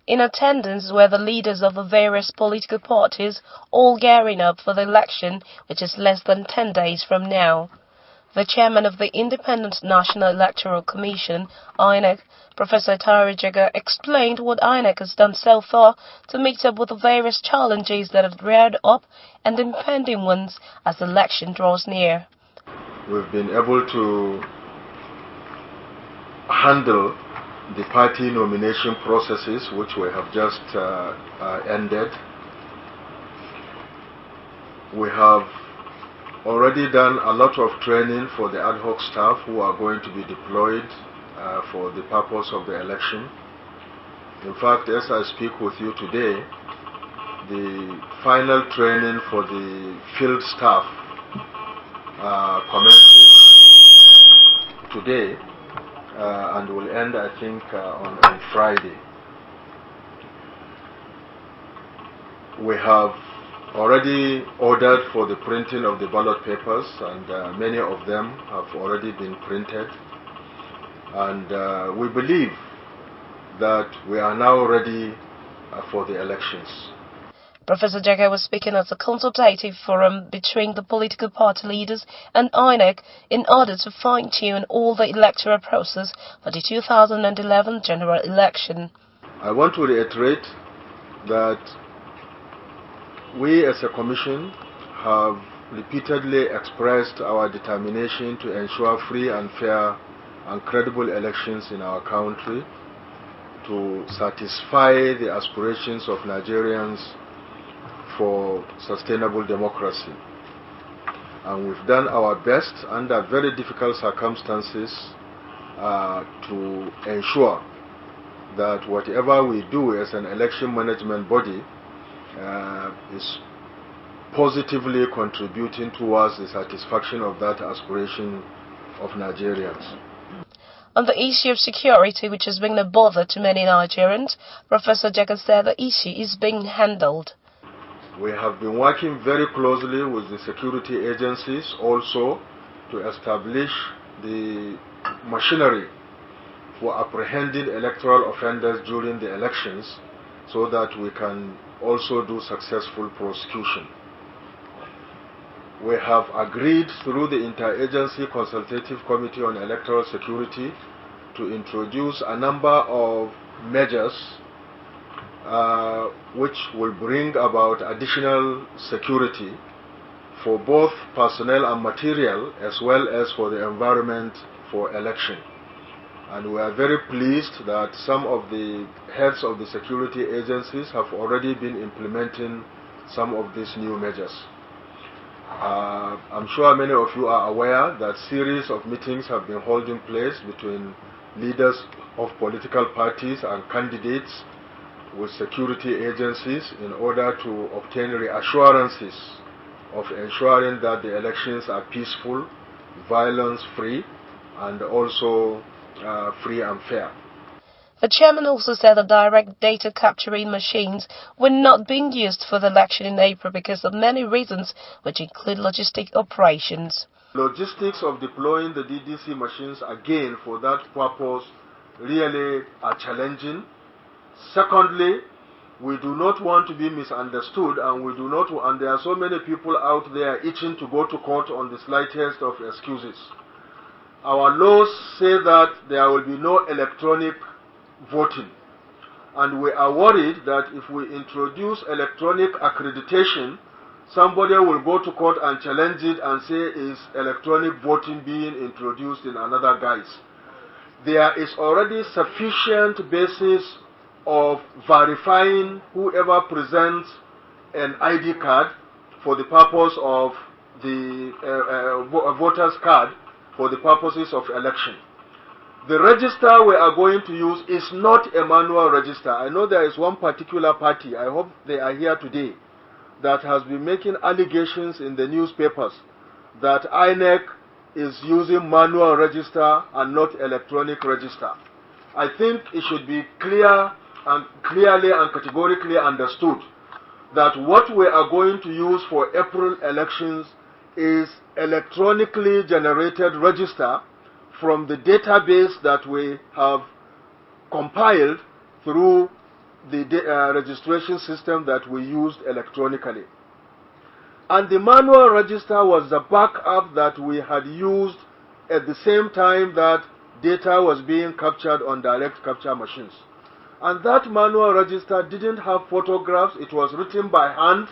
In attendance were the leaders of the various political parties, all gearing up for the election, which is less than 10 days from now. The chairman of the Independent National Electoral Commission, INEC, Professor Jega, explained what INEC has done so far to meet up with the various challenges that have reared up and the impending ones as the election draws near. We've been able to handle the party nomination processes, which we have just ended. We have already done a lot of training for the ad hoc staff who are going to be deployed for the purpose of the election. In fact, as I speak with you today, the final training for the field staff commences today and will end, I think, on Friday. We have already ordered for the printing of the ballot papers, and many of them have already been printed. And we believe that we are now ready for the elections. Professor Jega was speaking at a consultative forum between the political party leaders and INEC in order to fine-tune all the electoral process for the 2011 general election. I want to reiterate that we as a commission have repeatedly expressed our determination to ensure free and fair and credible elections in our country to satisfy the aspirations of Nigerians for sustainable democracy. And we've done our best under very difficult circumstances to ensure that whatever we do as an election management body is positively contributing towards the satisfaction of that aspiration of Nigerians. On the issue of security, which has been a bother to many Nigerians, Professor Jega said the issue is being handled. We have been working very closely with the security agencies also to establish the machinery for apprehending electoral offenders during the elections so that we can also do successful prosecution. We have agreed through the Interagency Consultative Committee on Electoral Security to introduce a number of measures which will bring about additional security for both personnel and material as well as for the environment for election. And we are very pleased that some of the heads of the security agencies have already been implementing some of these new measures. I'm sure many of you are aware that series of meetings have been holding place between leaders of political parties and candidates with security agencies in order to obtain reassurances of ensuring that the elections are peaceful, violence-free, and also free and fair. The chairman also said the direct data capturing machines were not being used for the election in April because of many reasons, which include logistic operations. Logistics of deploying the DDC machines again for that purpose really are challenging. Secondly, we do not want to be misunderstood, and we do not, and there are so many people out there itching to go to court on the slightest of excuses. Our laws say that there will be no electronic voting, and we are worried that if we introduce electronic accreditation, somebody will go to court and challenge it and say is electronic voting being introduced in another guise. There is already sufficient basis of verifying whoever presents an ID card for the purpose of the voter's card for the purposes of election. The register we are going to use is not a manual register. I know there is one particular party, I hope they are here today, that has been making allegations in the newspapers that INEC is using manual register and not electronic register. I think it should be clearly and categorically understood that what we are going to use for April elections is electronically generated register from the database that we have compiled through the registration system that we used electronically. And the manual register was the backup that we had used at the same time that data was being captured on direct capture machines. And that manual register didn't have photographs, it was written by hand,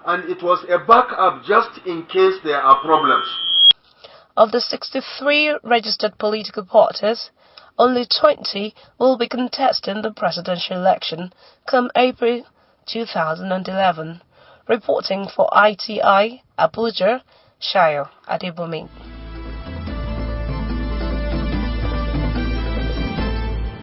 and it was a backup just in case there are problems. Of the 63 registered political parties, only 20 will be contesting the presidential election come April 2011. Reporting for ITI, Abuja, Shayo Adebomi.